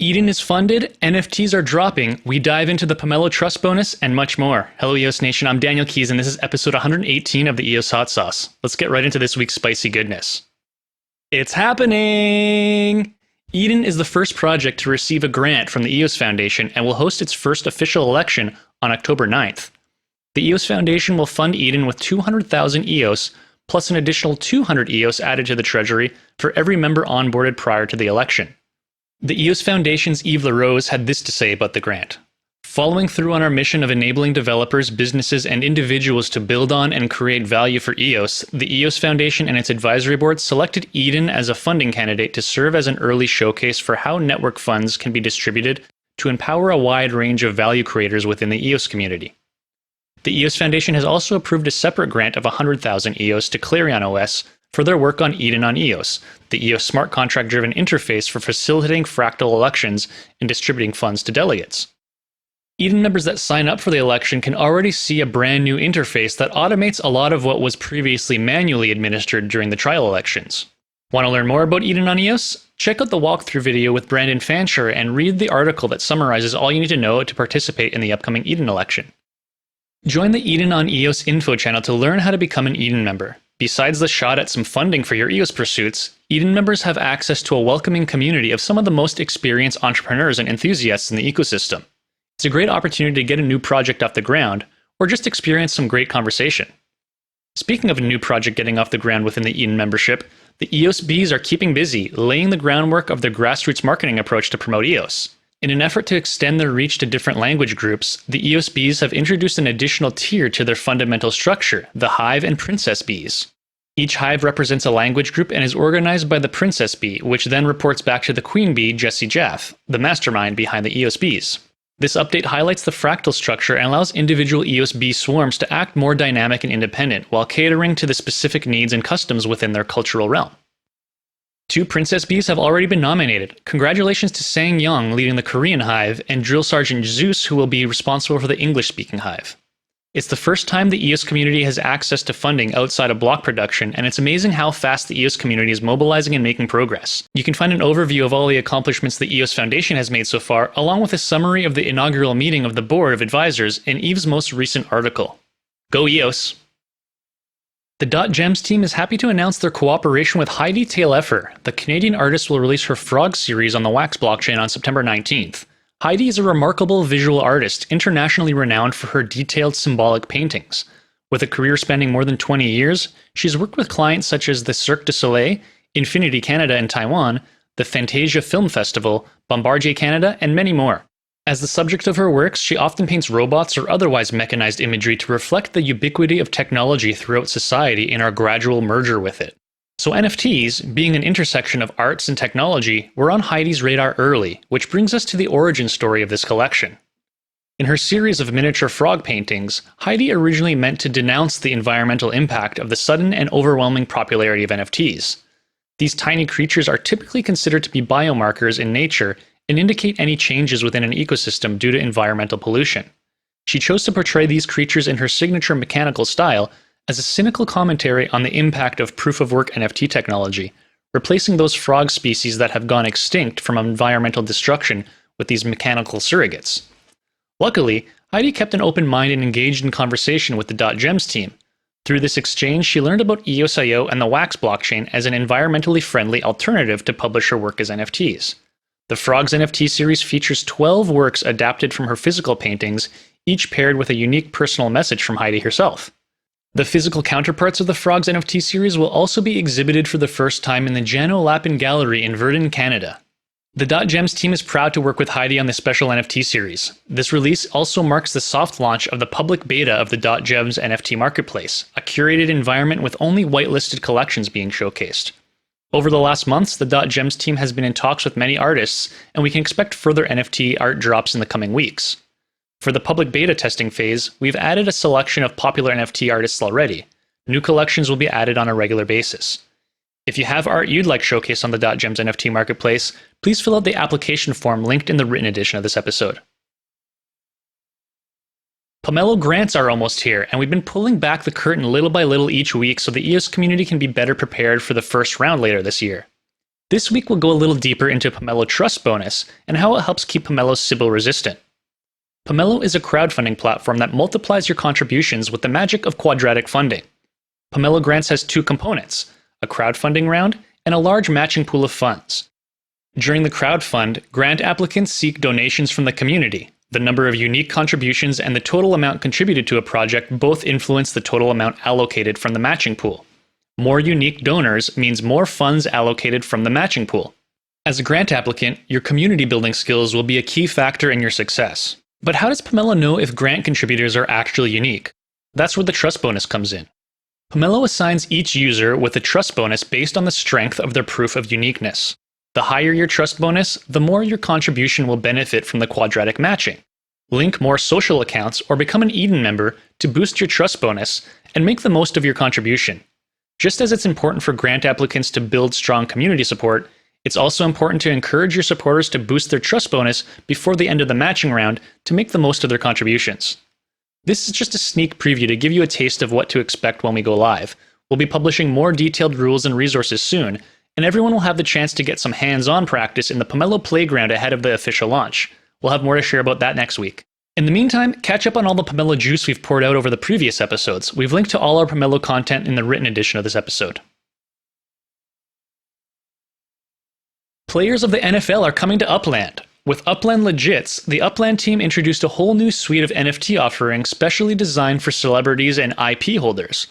Eden is funded, NFTs are dropping, we dive into the Pomelo Trust bonus, and much more. Hello EOS Nation, I'm Daniel Keys, and this is episode 118 of the EOS Hot Sauce. Let's get right into this week's spicy goodness. It's happening! Eden is the first project to receive a grant from the EOS Foundation and will host its first official election on October 9th. The EOS Foundation will fund Eden with 200,000 EOS, plus an additional 200 EOS added to the treasury for every member onboarded prior to the election. The EOS Foundation's Yves LaRose had this to say about the grant. Following through on our mission of enabling developers, businesses, and individuals to build on and create value for EOS, the EOS Foundation and its advisory board selected Eden as a funding candidate to serve as an early showcase for how network funds can be distributed to empower a wide range of value creators within the EOS community. The EOS Foundation has also approved a separate grant of 100,000 EOS to Clarion OS for their work on Eden on EOS, the EOS smart contract-driven interface for facilitating fractal elections and distributing funds to delegates. Eden members that sign up for the election can already see a brand new interface that automates a lot of what was previously manually administered during the trial elections. Want to learn more about Eden on EOS? Check out the walkthrough video with Brandon Fancher and read the article that summarizes all you need to know to participate in the upcoming Eden election. Join the Eden on EOS info channel to learn how to become an Eden member. Besides the shot at some funding for your EOS pursuits, Eden members have access to a welcoming community of some of the most experienced entrepreneurs and enthusiasts in the ecosystem. It's a great opportunity to get a new project off the ground, or just experience some great conversation. Speaking of a new project getting off the ground within the Eden membership, the EOS Bees are keeping busy, laying the groundwork of their grassroots marketing approach to promote EOS. In an effort to extend their reach to different language groups, the EOS Bees have introduced an additional tier to their fundamental structure, the Hive and Princess Bees. Each hive represents a language group and is organized by the Princess Bee, which then reports back to the Queen Bee, Jessie Jaff, the mastermind behind the EOS Bees. This update highlights the fractal structure and allows individual EOS Bee swarms to act more dynamic and independent while catering to the specific needs and customs within their cultural realm. 2 Princess Bees have already been nominated. Congratulations to Sang Young leading the Korean hive and Drill Sergeant Zeus, who will be responsible for the English-speaking hive. It's the first time the EOS community has access to funding outside of block production, and it's amazing how fast the EOS community is mobilizing and making progress. You can find an overview of all the accomplishments the EOS Foundation has made so far, along with a summary of the inaugural meeting of the Board of Advisors in Yves' most recent article. Go EOS! The .gems team is happy to announce their cooperation with Heidi Taillefer. The Canadian artist will release her Frog series on the Wax blockchain on September 19th. Heidi is a remarkable visual artist, internationally renowned for her detailed symbolic paintings. With a career spanning more than 20 years, she's worked with clients such as the Cirque du Soleil, Infinity Canada and Taiwan, the Fantasia Film Festival, Bombardier Canada, and many more. As the subject of her works, she often paints robots or otherwise mechanized imagery to reflect the ubiquity of technology throughout society and our gradual merger with it. So NFTs, being an intersection of arts and technology, were on Heidi's radar early, which brings us to the origin story of this collection. In her series of miniature frog paintings, Heidi originally meant to denounce the environmental impact of the sudden and overwhelming popularity of NFTs. These tiny creatures are typically considered to be biomarkers in nature and indicate any changes within an ecosystem due to environmental pollution. She chose to portray these creatures in her signature mechanical style as a cynical commentary on the impact of proof-of-work NFT technology, replacing those frog species that have gone extinct from environmental destruction with these mechanical surrogates. Luckily, Heidi kept an open mind and engaged in conversation with the .gems team. Through this exchange, she learned about EOSIO and the Wax blockchain as an environmentally friendly alternative to publish her work as NFTs. The Frogs NFT series features 12 works adapted from her physical paintings, each paired with a unique personal message from Heidi herself. The physical counterparts of the Frogs NFT series will also be exhibited for the first time in the Jano Lapin Gallery in Verdun, Canada. The .gems team is proud to work with Heidi on this special NFT series. This release also marks the soft launch of the public beta of the .gems NFT marketplace, a curated environment with only whitelisted collections being showcased. Over the last months, the .gems team has been in talks with many artists, and we can expect further NFT art drops in the coming weeks. For the public beta testing phase, we've added a selection of popular NFT artists already. New collections will be added on a regular basis. If you have art you'd like showcased on the .gems NFT marketplace, please fill out the application form linked in the written edition of this episode. Pomelo grants are almost here, and we've been pulling back the curtain little by little each week so the EOS community can be better prepared for the first round later this year. This week we'll go a little deeper into Pomelo Trust Bonus and how it helps keep Pomelo Sybil resistant. Pomelo is a crowdfunding platform that multiplies your contributions with the magic of quadratic funding. Pomelo Grants has two components, a crowdfunding round and a large matching pool of funds. During the crowdfund, grant applicants seek donations from the community. The number of unique contributions and the total amount contributed to a project both influence the total amount allocated from the matching pool. More unique donors means more funds allocated from the matching pool. As a grant applicant, your community building skills will be a key factor in your success. But how does Pomelo know if grant contributors are actually unique? That's where the trust bonus comes in. Pomelo assigns each user with a trust bonus based on the strength of their proof of uniqueness. The higher your trust bonus, the more your contribution will benefit from the quadratic matching. Link more social accounts or become an Eden member to boost your trust bonus and make the most of your contribution. Just as it's important for grant applicants to build strong community support, it's also important to encourage your supporters to boost their trust bonus before the end of the matching round to make the most of their contributions. This is just a sneak preview to give you a taste of what to expect when we go live. We'll be publishing more detailed rules and resources soon, and everyone will have the chance to get some hands-on practice in the Pomelo Playground ahead of the official launch. We'll have more to share about that next week. In the meantime, catch up on all the Pomelo juice we've poured out over the previous episodes. We've linked to all our Pomelo content in the written edition of this episode. Players of the NFL are coming to Upland. With Upland Legits, the Upland team introduced a whole new suite of NFT offerings specially designed for celebrities and IP holders.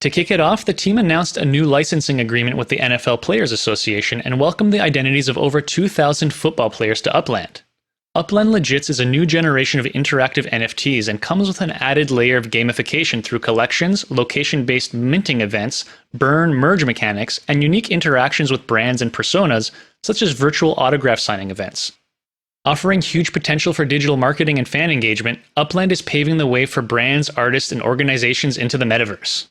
To kick it off, the team announced a new licensing agreement with the NFL Players Association and welcomed the identities of over 2,000 football players to Upland. Upland Legits is a new generation of interactive NFTs and comes with an added layer of gamification through collections, location-based minting events, burn-merge mechanics, and unique interactions with brands and personas, such as virtual autograph signing events. Offering huge potential for digital marketing and fan engagement, Upland is paving the way for brands, artists, and organizations into the metaverse.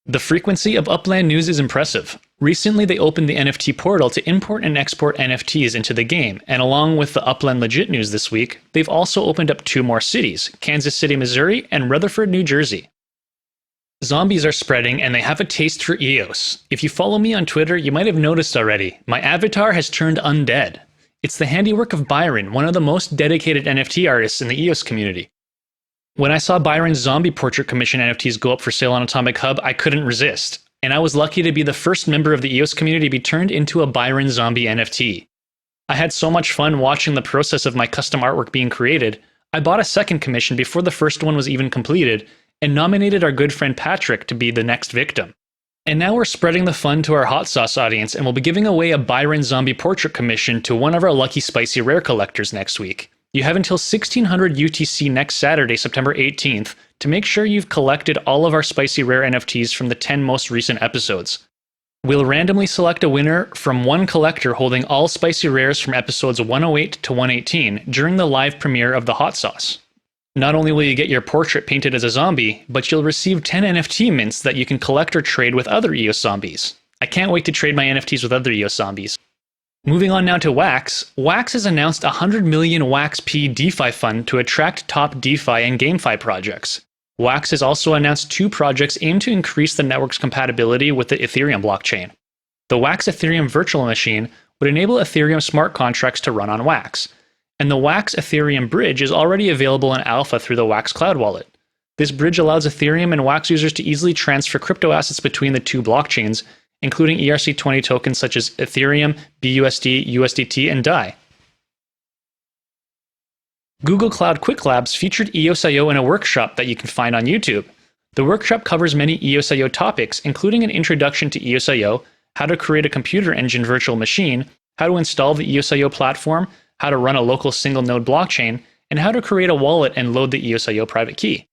The frequency of Upland news is impressive. Recently, they opened the NFT portal to import and export NFTs into the game, and along with the Upland Legit news this week, they've also opened up 2 more cities, Kansas City, Missouri, and Rutherford, New Jersey. Zombies are spreading, and they have a taste for EOS. If you follow me on Twitter, you might have noticed already, my avatar has turned undead. It's the handiwork of Byron, one of the most dedicated NFT artists in the EOS community. When I saw Byron's zombie portrait commission NFTs go up for sale on Atomic Hub, I couldn't resist. And I was lucky to be the first member of the EOS community to be turned into a Byron zombie NFT. I had so much fun watching the process of my custom artwork being created, I bought a second commission before the first one was even completed, and nominated our good friend Patrick to be the next victim. And now we're spreading the fun to our hot sauce audience, and we'll be giving away a Byron zombie portrait commission to one of our lucky spicy rare collectors next week. You have until 1600 UTC next Saturday, September 18th, to make sure you've collected all of our spicy rare NFTs from the 10 most recent episodes. We'll randomly select a winner from one collector holding all spicy rares from episodes 108 to 118 during the live premiere of the hot sauce. Not only will you get your portrait painted as a zombie, but you'll receive 10 NFT mints that you can collect or trade with other EOS zombies. I can't wait to trade my NFTs with other EOS zombies. Moving on now to Wax. Wax has announced a 100 million Wax-P DeFi fund to attract top DeFi and GameFi projects. Wax has also announced 2 projects aimed to increase the network's compatibility with the Ethereum blockchain. The Wax Ethereum virtual machine would enable Ethereum smart contracts to run on Wax. And the Wax Ethereum bridge is already available in alpha through the Wax Cloud Wallet. This bridge allows Ethereum and Wax users to easily transfer crypto assets between the 2 blockchains, including ERC20 tokens such as Ethereum, BUSD, USDT, and DAI. Google Cloud Quick Labs featured EOSIO in a workshop that you can find on YouTube. The workshop covers many EOSIO topics, including an introduction to EOSIO, how to create a computer engine virtual machine, how to install the EOSIO platform, how to run a local single-node blockchain, and how to create a wallet and load the EOSIO private key.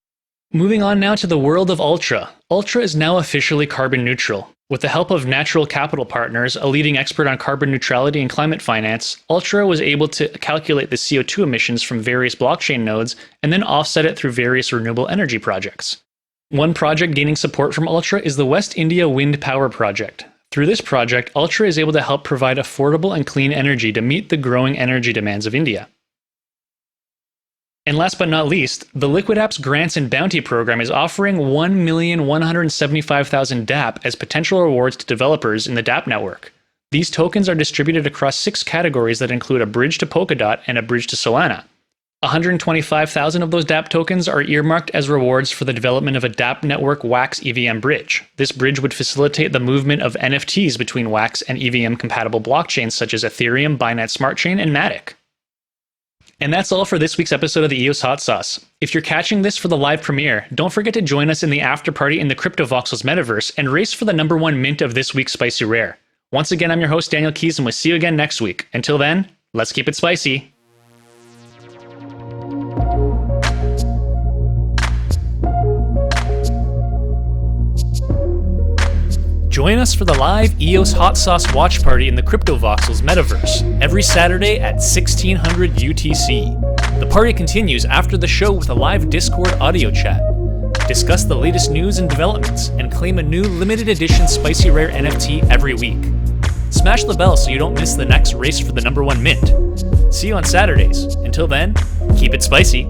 Moving on now to the world of Ultra. Ultra is now officially carbon neutral. With the help of Natural Capital Partners, a leading expert on carbon neutrality and climate finance, Ultra was able to calculate the CO2 emissions from various blockchain nodes and then offset it through various renewable energy projects. One project gaining support from Ultra is the West India Wind Power Project. Through this project, Ultra is able to help provide affordable and clean energy to meet the growing energy demands of India. And last but not least, the Liquid Apps Grants and Bounty program is offering 1,175,000 DApp as potential rewards to developers in the DApp network. These tokens are distributed across 6 categories that include a bridge to Polkadot and a bridge to Solana. 125,000 of those dApp tokens are earmarked as rewards for the development of a dApp network WAX EVM bridge. This bridge would facilitate the movement of NFTs between WAX and EVM compatible blockchains such as Ethereum, Binance Smart Chain, and Matic. And that's all for this week's episode of the EOS Hot Sauce. If you're catching this for the live premiere, don't forget to join us in the after party in the CryptoVoxels metaverse and race for the #1 mint of this week's Spicy Rare. Once again, I'm your host, Daniel Keys, and we'll see you again next week. Until then, let's keep it spicy. Join us for the live EOS Hot Sauce watch party in the CryptoVoxels metaverse every Saturday at 1600 UTC. The party continues after the show with a live Discord audio chat. Discuss the latest news and developments, and claim a new limited edition Spicy Rare NFT every week. Smash the bell so you don't miss the next race for the #1 mint. See you on Saturdays. Until then, keep it spicy.